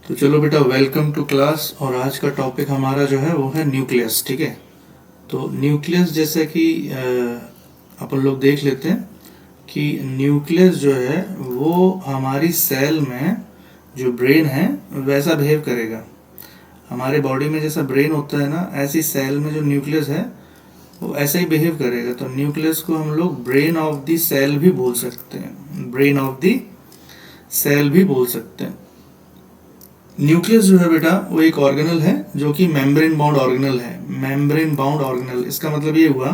तो चलो बेटा, वेलकम टू क्लास। और आज का टॉपिक हमारा जो है वो है न्यूक्लियस। ठीक है, तो न्यूक्लियस जैसे कि अपन लोग देख लेते हैं कि न्यूक्लियस जो है वो हमारी सेल में जो ब्रेन है वैसा बिहेव करेगा। हमारे बॉडी में जैसा ब्रेन होता है ना, ऐसी सेल में जो न्यूक्लियस है वो ऐसा ही बिहेव करेगा। तो न्यूक्लियस को हम लोग ब्रेन ऑफ द सेल भी बोल सकते हैं, ब्रेन ऑफ द सेल भी बोल सकते हैं। न्यूक्लियस जो है बेटा वो एक ऑर्गेनल है जो कि मेम्ब्रेन बाउंड ऑर्गेनल है। मेम्ब्रेन बाउंड ऑर्गेनल, इसका मतलब ये हुआ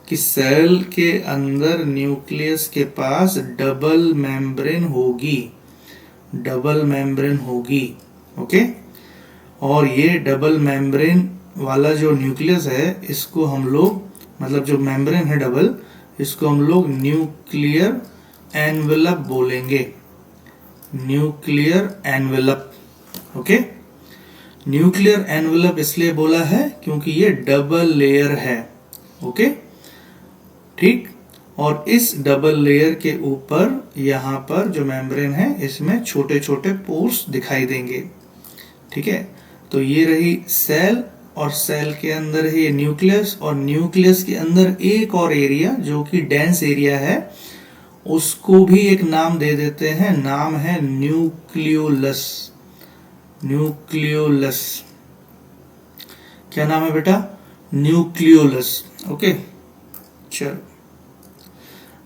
कि सेल के अंदर न्यूक्लियस के पास डबल मेम्ब्रेन होगी, डबल मेम्ब्रेन होगी। ओके, और ये डबल मेम्ब्रेन वाला जो न्यूक्लियस है इसको हम लोग, मतलब जो मेम्ब्रेन है डबल, इसको हम लोग न्यूक्लियर एनवेलप बोलेंगे, nuclear envelope. Okay, nuclear envelope इसलिए बोला है क्योंकि ये डबल लेयर है। ओके, ठीक। और इस डबल लेयर के ऊपर यहाँ पर जो मेम्ब्रेन है इसमें छोटे छोटे पोर्स दिखाई देंगे। ठीक है, तो ये रही सेल, और सेल के अंदर है ये न्यूक्लियस, और न्यूक्लियस के अंदर एक और एरिया जो कि डेंस एरिया है, उसको भी एक नाम दे देते हैं, नाम है न्यूक्लियोलस। न्यूक्लियोलस, क्या नाम है बेटा? न्यूक्लियोलस। ओके, चलो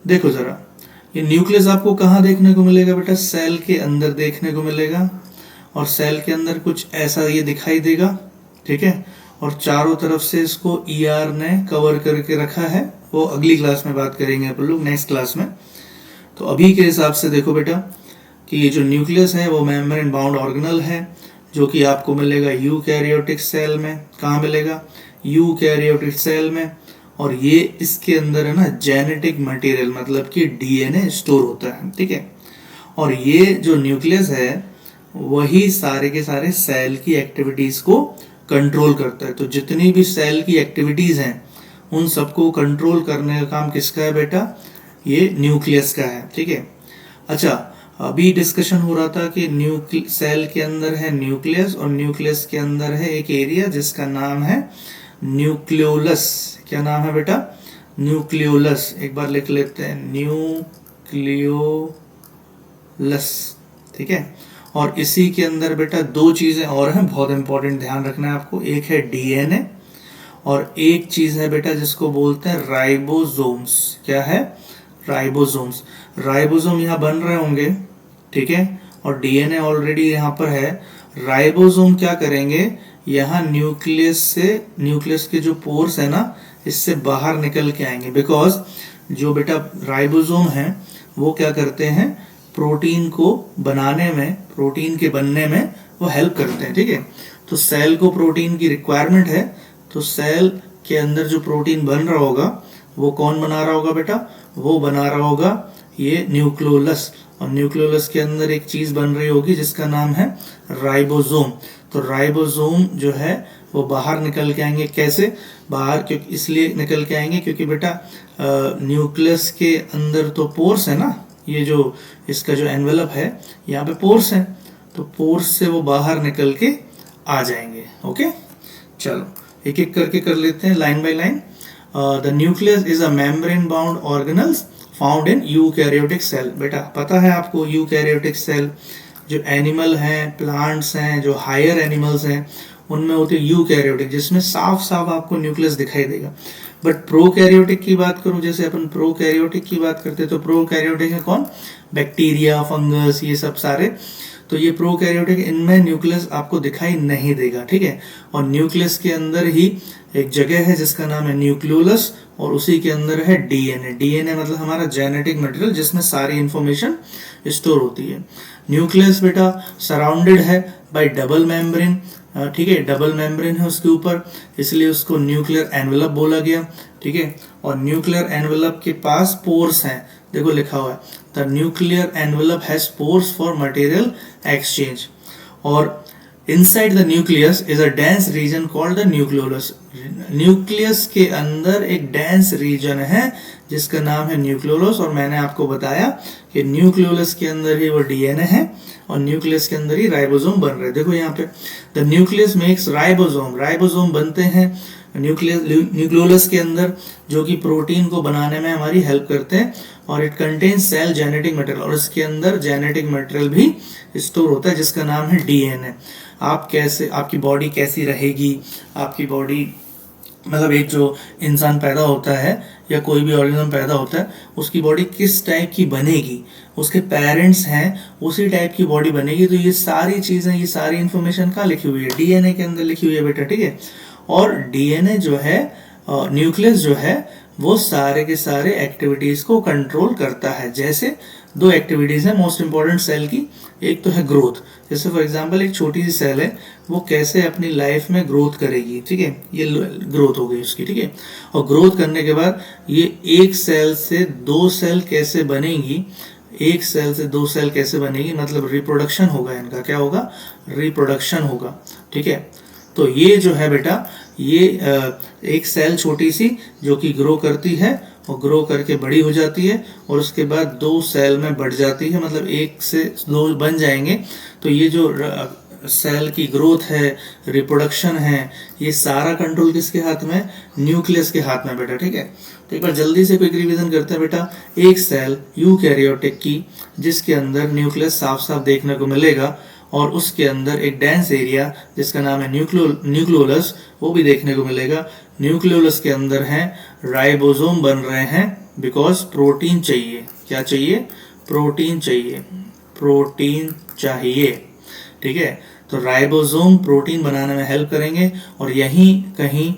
देखो जरा, ये न्यूक्लियस आपको कहाँ देखने को मिलेगा बेटा? सेल के अंदर देखने को मिलेगा, और सेल के अंदर कुछ ऐसा ये दिखाई देगा। ठीक है, और चारों तरफ से इसको ईआर ने कवर करके रखा है। वो अगली क्लास में बात करेंगे अपन लोग, नेक्स्ट क्लास में। तो अभी के हिसाब से देखो बेटा कि ये जो न्यूक्लियस है वो मेम्ब्रेन बाउंड ऑर्गेनल है जो कि आपको मिलेगा यूकैरियोटिक सेल में। कहाँ मिलेगा? यूकैरियोटिक सेल में। और ये इसके अंदर है ना जेनेटिक मटेरियल, मतलब कि डीएनए स्टोर होता है। ठीक है, और ये जो न्यूक्लियस है वही सारे के सारे सेल की एक्टिविटीज को कंट्रोल करता है। तो जितनी भी सेल की एक्टिविटीज हैं उन सबको कंट्रोल करने का काम किसका है बेटा? ये न्यूक्लियस का है। ठीक है, अच्छा, अभी डिस्कशन हो रहा था कि सेल के अंदर है न्यूक्लियस, और न्यूक्लियस के अंदर है एक एरिया जिसका नाम है न्यूक्लियोलस। क्या नाम है बेटा? न्यूक्लियोलस। एक बार लिख लेते हैं, न्यूक्लियोलस। ठीक है, और इसी के अंदर बेटा दो चीजें और हैं, बहुत इंपॉर्टेंट, ध्यान रखना है आपको। एक है डीएनए, और एक चीज है बेटा जिसको बोलते हैं राइबोसोम्स। क्या है? राइबोसोम्स। राइबोसोम यहाँ बन रहे होंगे, ठीक है, और डीएनए ऑलरेडी यहाँ पर है। राइबोसोम क्या करेंगे? यहाँ न्यूक्लियस से, न्यूक्लियस के जो पोर्स है ना, इससे बाहर निकल के आएंगे। बिकॉज जो बेटा राइबोसोम है वो क्या करते हैं? प्रोटीन को बनाने में, प्रोटीन के बनने में वो हेल्प करते हैं। ठीक है, तो सेल को प्रोटीन की रिक्वायरमेंट है, तो सेल के अंदर जो प्रोटीन बन रहा होगा वो कौन बना रहा होगा बेटा? वो बना रहा होगा ये न्यूक्लियोलस। और न्यूक्लियोलस के अंदर एक चीज बन रही होगी जिसका नाम है राइबोसोम। तो राइबोसोम जो है वो बाहर निकल के आएंगे। कैसे बाहर? क्योंकि इसलिए निकल के आएंगे क्योंकि बेटा न्यूक्लियस के अंदर तो पोर्स है ना, ये जो इसका जो एनवेलप है यहाँ पे पोर्स है, तो पोर्स से वो बाहर निकल के आ जाएंगे। ओके, चलो एक एक करके कर लेते हैं, line by line. The nucleus is a membrane bound organelles found in eukaryotic cell. बेटा पता है आपको, यूकैरियोटिक सेल जो एनिमल हैं, प्लांट्स हैं, जो हायर एनिमल्स हैं, उनमें होते हैं यूकैरियोटिक, जिसमें साफ साफ आपको न्यूक्लियस दिखाई देगा। बट प्रोकैरियोटिक की बात करूं, जैसे अपन प्रोकैरियोटिक की बात करते हैं, तो प्रोकैरियोटिक है कौन? बैक्टीरिया, फंगस, ये सब सारे। तो ये प्रोकैरियोटिक, इनमें न्यूक्लियस आपको दिखाई नहीं देगा। ठीक है, और न्यूक्लियस के अंदर ही एक जगह है जिसका नाम है न्यूक्लियोलस, और उसी के अंदर है डीएनए। डीएनए मतलब हमारा जेनेटिक मटेरियल जिसमें सारी इंफॉर्मेशन स्टोर होती है। न्यूक्लियस बेटा सराउंडेड है बाय डबल मेम्ब्रेन। ठीक है, डबल मेम्ब्रेन है उसके ऊपर, इसलिए उसको न्यूक्लियर एनवेलप बोला गया। ठीक है, और न्यूक्लियर एनवेलप के पास पोर्स हैं। देखो लिखा हुआ है, the nuclear envelope has pores for material exchange. और inside the nucleus is a dense region called the nucleolus. Nucleus के अंदर एक डेंस रीजन है जिसका नाम है न्यूक्लियोलस, और मैंने आपको बताया कि न्यूक्लियोलस के अंदर ही वो डीएनए है और न्यूक्लियस के अंदर ही राइबोसोम बन रहे हैं। देखो यहाँ पे the nucleus makes ribosome, ribosome बनते हैं न्यूक्लियोलस के अंदर, जो कि प्रोटीन को बनाने में हमारी हेल्प करते हैं। और it contains cell genetic material, और इसके अंदर जेनेटिक मटेरियल भी स्टोर होता है जिसका नाम है डीएनए। आपकी बॉडी कैसी रहेगी, आपकी बॉडी मतलब एक जो इंसान पैदा होता है या कोई भी ऑर्गेनिज्म पैदा होता है उसकी बॉडी किस टाइप की बनेगी, उसके पेरेंट्स हैं उसी टाइप की बॉडी बनेगी। तो ये सारी चीज़ें, ये सारी इन्फॉर्मेशन कहाँ लिखी हुई है, डीएनए के अंदर लिखी हुई है बेटा, ठीक है। और डीएनए जो है, न्यूक्लियस जो है, वो सारे के सारे एक्टिविटीज़ को कंट्रोल करता है। जैसे दो एक्टिविटीज़ हैं मोस्ट इंपॉर्टेंट सेल की, एक तो है ग्रोथ। जैसे फॉर एग्जांपल एक छोटी सी सेल है, वो कैसे अपनी लाइफ में ग्रोथ करेगी, ठीक है, ये ग्रोथ हो गई उसकी, ठीक है। और ग्रोथ करने के बाद ये एक सेल से दो सेल कैसे बनेगी, एक सेल से दो सेल कैसे बनेगी, मतलब रिप्रोडक्शन होगा इनका, क्या होगा, रिप्रोडक्शन होगा, ठीक है। तो ये जो है बेटा, ये एक सेल छोटी सी जो कि ग्रो करती है और ग्रो करके बड़ी हो जाती है, और उसके बाद दो सेल में बढ़ जाती है, मतलब एक से दो बन जाएंगे। तो ये जो सेल की ग्रोथ है, रिप्रोडक्शन है, ये सारा कंट्रोल किसके हाथ में, न्यूक्लियस के हाथ में बेटा, ठीक है। तो एक बार जल्दी से क्विक रिवीजन करते हैं बेटा। एक सेल यूकैरियोटिक की जिसके अंदर न्यूक्लियस साफ साफ देखने को मिलेगा, और उसके अंदर एक डेंस एरिया जिसका नाम है न्यूक्लियोलस, वो भी देखने को मिलेगा। न्यूक्लियोलस के अंदर हैं राइबोसोम बन रहे हैं, बिकॉज प्रोटीन चाहिए। क्या चाहिए, प्रोटीन चाहिए, प्रोटीन चाहिए, ठीक है। तो राइबोसोम प्रोटीन बनाने में हेल्प करेंगे, और यहीं कहीं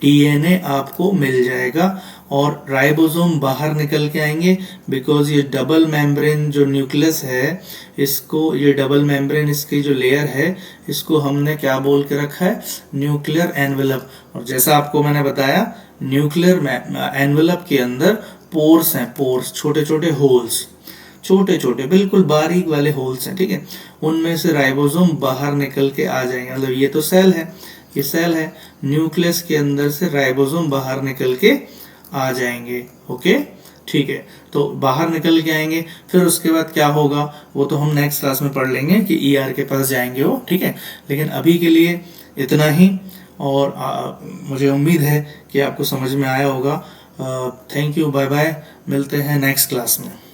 डीएनए आपको मिल जाएगा, और राइबोसोम बाहर निकल के आएंगे, बिकॉज ये डबल मेम्ब्रेन जो न्यूक्लियस है, इसको, ये डबल मेम्ब्रेन इसकी जो लेयर है, इसको हमने क्या बोल के रखा है, न्यूक्लियर एनवेलप। और जैसा आपको मैंने बताया, न्यूक्लियर एनवेलप के अंदर पोर्स हैं, पोर्स, छोटे छोटे होल्स, छोटे छोटे बिल्कुल बारीक वाले होल्स हैं, ठीक है। उनमें से राइबोसोम बाहर निकल के आ जाएंगे, मतलब ये तो सेल है, ये सेल है, न्यूक्लियस के अंदर से राइबोसोम बाहर निकल के आ जाएंगे, ओके, ठीक है। तो बाहर निकल के आएंगे, फिर उसके बाद क्या होगा वो तो हम नेक्स्ट क्लास में पढ़ लेंगे कि ईआर के पास जाएंगे वो, ठीक है। लेकिन अभी के लिए इतना ही, और मुझे उम्मीद है कि आपको समझ में आया होगा। थैंक यू, बाय बाय, मिलते हैं नेक्स्ट क्लास में।